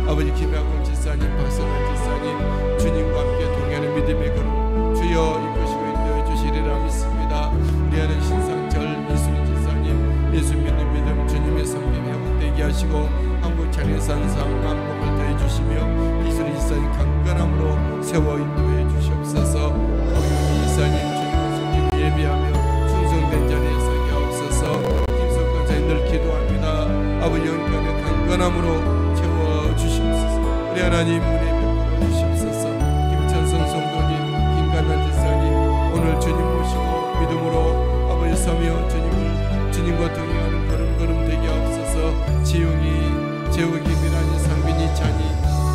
아버지 김학원 지사님, 박선환 지사님, 주님과 함께 동행하는 믿음의 걸음 주여 이끄시고 인도해 주시리라 믿습니다. 우리 하는 신상철 이수민 지사님, 예수 믿는 믿음 주님의 성김 회복되게 하시고 한국 장례산상 만복을 더해 주시며 이수민 지사님 강건함으로 세워 인도해 주시옵소서. 고윤희 지사님, 주님의 성김 예비하며 충성된 자리에 서게 하옵소서. 김석권 사님 늘 기도합니다. 아버지 영광의 강건함으로 채워 주시옵소서. 우리 하나님 은혜 베풀어 주시옵소서. 김천성 성도님, 김간난 지사님, 오늘 주님 모시고 믿음으로 아버지 서며 주님과 동행하는 걸음걸음 되게 하옵소서. 지용이, 재욱이, 미란이, 상빈이, 찬이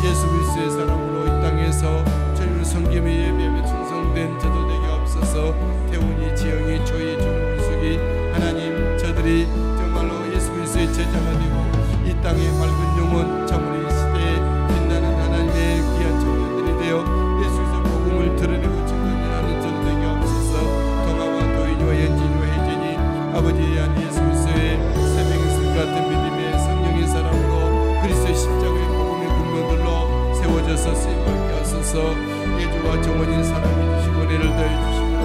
예수 그리스도의 사람으로 이 땅에서 주님을 섬김에 예배하며 충성된 저들 되게 하옵소서. 태훈이, 지영이, 조이, 준우, 우숙이 하나님 저들이 정말로 예수 그리스도의 제자가 되고 이 땅의 맑은 영혼 참으로 이 시대에 빛나는 하나님의 귀한 청년들이 되어 예수 그리스도 복음을 드러내고 증거하는 저들 되게 하옵소서. 동아와 도인이와 연진이와 혜진이 아버지의 한 예수 그리스도의 새벽의 같은 믿음의 성령의 사람으로 그리스도의 십자가의 복음의 군병들로 세워져서 쓰임받게 하소서. 예주와 정원인 사랑해 주시고 은혜를 더해 주시고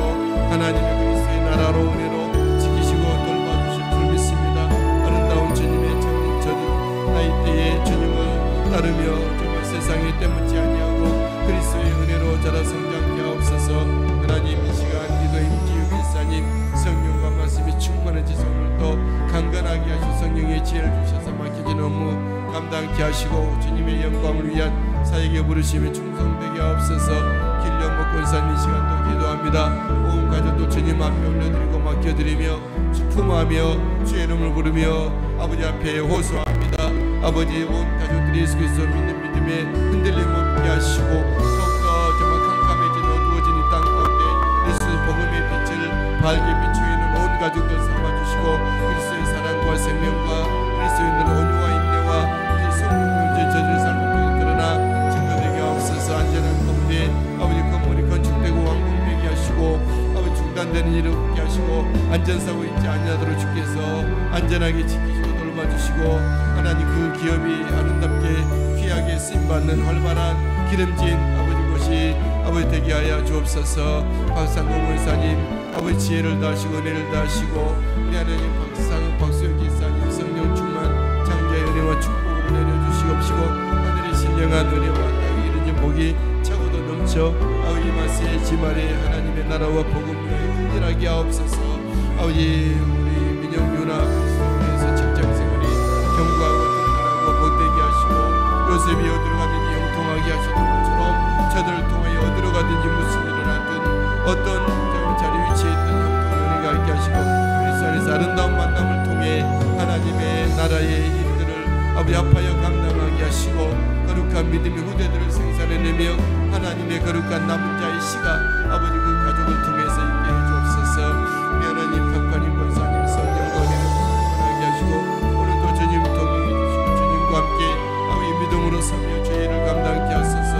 하나님의 그리스도의 나라로 은혜로 지키시고 돌봐주실 줄 믿습니다. 아름다운 주님의 청년 저들 나이때에 주님을 따르며 정말 세상에 때묻지 아니하고 그리스도의 은혜로 자라 성장케 하옵소서. 하나님 이 시간 기도의 기육일사님 성령과 말씀이 충만한 지성을도 강건하게 하시고 성령의 지혜를 주셔서 맡겨진 업무 감당케 하시고 주님의 영광을 위한 사역에 부르심에 충성되게 하옵소서. 길려먹 권사님 이 시간도 기도합니다. 온 가족도 주님 앞에 올려드리고 맡겨드리며 품하며 주의 이름을 부르며 아버지 앞에 호소합니다. 아버지 온 가족들이 예수 그리스도 믿는 믿음에 흔들림 없게 하시고 더욱더 정말 캄캄해진 어두워진 이 땅 가운데 예수 복음의 빛을 밝게 비추이는 온 가족들 삼아주시고 그리스도의 사랑과 생명과 그리스도의 온유와 인내와 우리 성공 문제 저질 삶을 통해 드러나 증거되게 하옵소서. 안전한 가운데 아버지 건물이 건축되고 완공되게 하시고 아버지 중단되는 일을 없게 하시고 안전사고 있지 아니하도록 주께서 안전하게 지키시고 돌봐주시고 하나님 그 기업이 아름답게 귀하게 쓰임받는 활발한 기름진 아버지 곳이 아버지 되게 하여 주옵소서. 박상공 원사님 아버지 지혜를 다하시고 은혜를 다하시고 우리 하나님 박수영 기사님 성령 충만 장자의 은혜와 축복을 내려주시옵시고 하늘의 신령한 은혜와 땅에 이르는 복이 차고도 넘쳐 아버지 마스의 지말에 하나님의 나라와 복음을 흔들하게 하옵소서. 아버지 우리 민영유나 그리스도에서 직장생활이 경과하고 든든하고 복되게 하시고 요셉이 어디로 가든지 형통하게 하시던 것처럼 저들을 통하여 어디로 가든지 무슨 일을 하든 어떤 자리 위치에 있든 형통을 있게 하시고 그리스도 안에서 아름다운 만남을 통해 하나님의 나라의 일들을 아버지 아파여 감당하게 하시고 거룩한 믿음의 후대들을 생산해내며 하나님의 거룩한 남은 자의 씨가 아버지 그 가족을 통해서 있게 해주옵소서. 우리 하나님 박관임 권사님 성령과 은혜를 충만하게 하시고 오늘도 주님 동행해 주시고 주님과 함께 아버지 믿음으로 서며 죄를 감당케 하소서.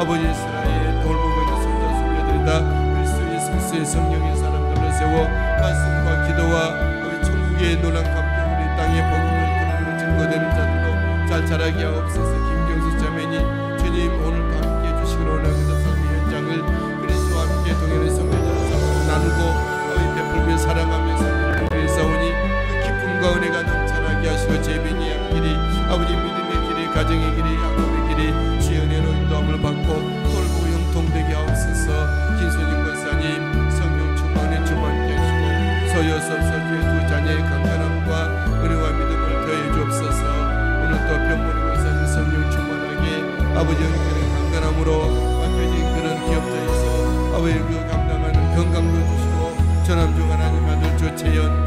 아버지 이스라엘 돌보고 있는 손자 올려드린다. 그리스도의 성령의 사람들을 세워 말씀과 기도와 아버지 천국의 놀란 감격을 이 땅에 복음을 드러내는 증거되는 자들로 잘 자라게 하옵소서. 김경수 자매니 주님 오늘도 함께 해주시기로 원합니다. 삶의 현장을 그리스도와 함께 동행하는 성도들을 나누고 아버지 베풀며 사랑하며 성도를 위해 싸우니 그 기쁨과 은혜가 넘쳐나게 하시고 가정의 길이 야곱의 길이 주의 은혜로 인도함을 받고 돌보고 형통되게 하옵소서. 김순희 권사님 성령 충만에 충만케 하시고 소요 섭섭주의 두 자녀의 강건함과 은혜와 믿음을 더해 주옵소서. 오늘 또 병모리 권사님 성령 충만하게 아버지 영역의 강건함으로 완벽해진 그런 기업자에서 아버지 그 감당하는 건강도 주시고 전함중 하나님 아들 조채영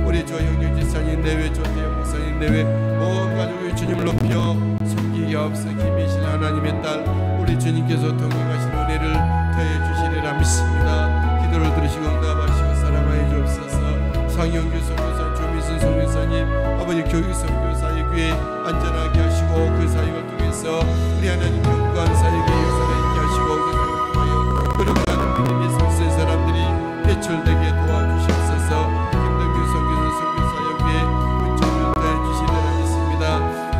우리 조영규 지사님 내외 조태영 목사님 내외 온 가족의 주님을 높여 섬기게 하옵소서. 김희신 하나님의 딸 우리 주님께서 동행하신 은혜를 더해 주시리라 믿습니다. 기도를 들으시고 응답하시고 사랑하여 주옵소서. 상영규 선교사 조미순 선교사님 아버지 교육 선교 사역교회 안전하게 하시고 그 사역을 통해서 우리 하나님 경고한 사역의 역사가 있게 하시고 그 사역을 통하여 그러한 믿음의 성세 사람들이 배출되게 도와주시옵소서. 김동규 선교사 선교사역교회 은총을 더해 주시리라 믿습니다.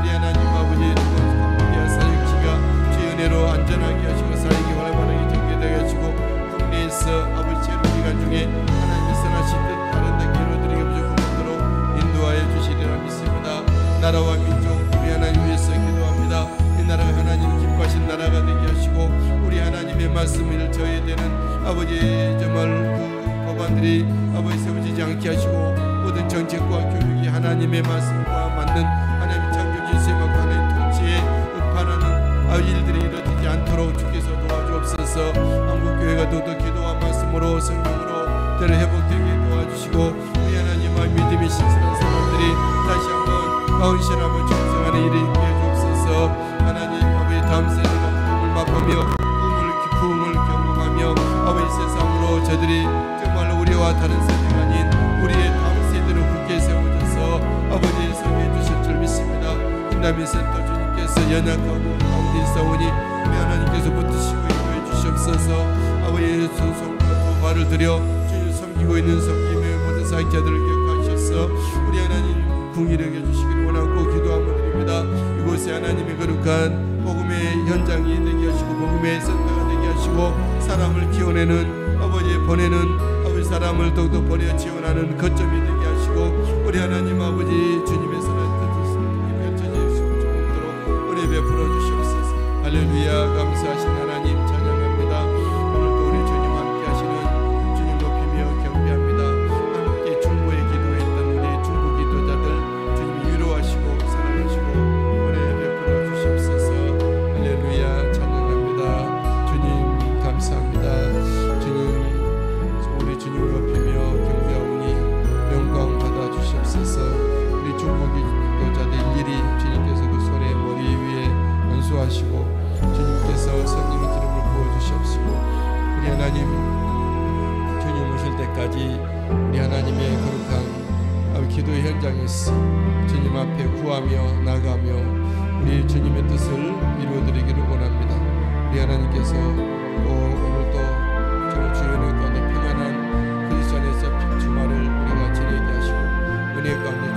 우리 하나님 아버지 캄보디아 사역지가 주의 은혜로 안전하게 하시고 사역이 활발하게 전개되게 하시고 국내에서 아버지 체류 기간 중에 하나님의 선하신 뜻 아름답게 이루어드리게 부족함도록 인도하여 주시리라 믿습니다. 나라와 민족 우리 하나님 위해서 기도합니다. 이 나라가 하나님 기뻐하신 나라가 되게 하시고 우리 하나님의 말씀을 저해되는 아버지 정말 그 법안들이 아버지 세워지지 않게 하시고 모든 정책과 교육이 하나님의 말씀과 맞는 하나님의 창조 질서에 맞고 하나님 통치에 up하는 일들이 이루어지지 않도록 주께서 도와주옵소서. 한국교회가 더욱 기도와 말씀으로 성령으로 대로 회복되게 도와주시고 우리 하나님의 믿음이 신선한 사람들이 다시 한번 가운신하며 충성하는 일이 있게 해주옵소서. 하나님 아버지 다음 세대가 부흥을 맛보며 부흥을 경험하며 아버지 세상으로 저들이 정말로 우리와 다른 세대가 아닌 우리의 다음 세대로 굳게 세워져서 아버지의 섬겨 주실 줄 믿습니다. 인남의 센터 주님께서 연약하고 가운데 있사오니 우리 하나님께서 붙드시고 인도해 주시옵소서. 아버지의 두 손과 두 발을 들여 주님 섬기고 있는 섬김의 모든 사역자들을 기억하셔서 우리 하나님 궁일하게 해주시기를 원하고 기도하며 드립니다. 이곳에 하나님의 거룩한 복음의 현장이 되게 하시고 복음의 센터가 되게 하시고 사람을 키워내는 아버지 보내는 아버지 사람을 더욱더 보내 지원하는 거점이 되게 하시고 우리 하나님 아버지 주님의 선한 뜻을 펼쳐질 수 있도록 은혜 베풀어 주시옵소서. 할렐루야. 감사하신 하나님 찬양합니다. 오늘도 우리 주님 함께 하시는 주님 높이며 경배합니다. 함께 중보의 기도했던 우리 중보 기도자들 주님 위로하시고 사랑하시고 은혜 베풀어 주시옵소서. 할렐루야. 찬양합니다. 주님 감사합니다. 주님 우리 주님을 높이며 경배하오니 영광 받아 주시옵소서. 우리 중보 기도자들 일일이 주님께서 그 손에 머리 위에 안수하시고 주님께서 성령의 기름을 부어 주시옵시고 우리 하나님 주님 오실 때까지 우리 하나님의 거룩한 기도의 현장에서 주님 앞에 구하며 나가며 우리 주님의 뜻을 이루어드리기를 원합니다. 우리 하나님께서 오늘도 정말 주연의 가운데 평안한 그리스도 안에서 주말을 우리가 지내게 하시고 은혜 가운데